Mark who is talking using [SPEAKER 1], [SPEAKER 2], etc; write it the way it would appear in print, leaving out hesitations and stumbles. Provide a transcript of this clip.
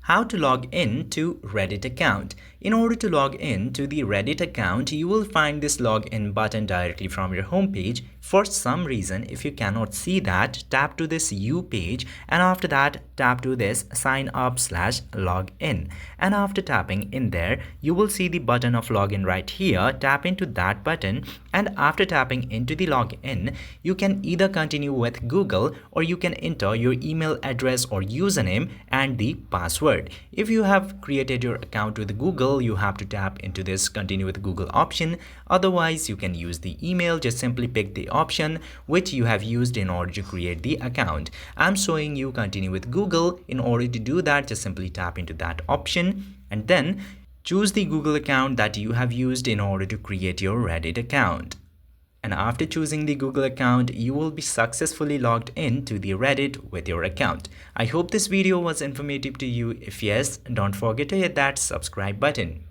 [SPEAKER 1] How to log in to Reddit account. In order to log in to the Reddit account, you will find this login button directly from your homepage. For some reason, if you cannot see that, tap to this U page, and after that tap to this sign up/login. And after tapping in there, you will see the button of login right here. Tap into that button, and after tapping into the login, you can either continue with Google or you can enter your email address or username and the password. If you have created your account with Google, you have to tap into this continue with Google option. Otherwise, you can use the email. Just simply pick the option which you have used in order to create the account. I'm showing you continue with Google. In order to do that, just simply tap into that option and then choose the Google account that you have used in order to create your Reddit account. And after choosing the Google account, you will be successfully logged in to the Reddit with your account. I hope this video was informative to you. If yes, don't forget to hit that subscribe button.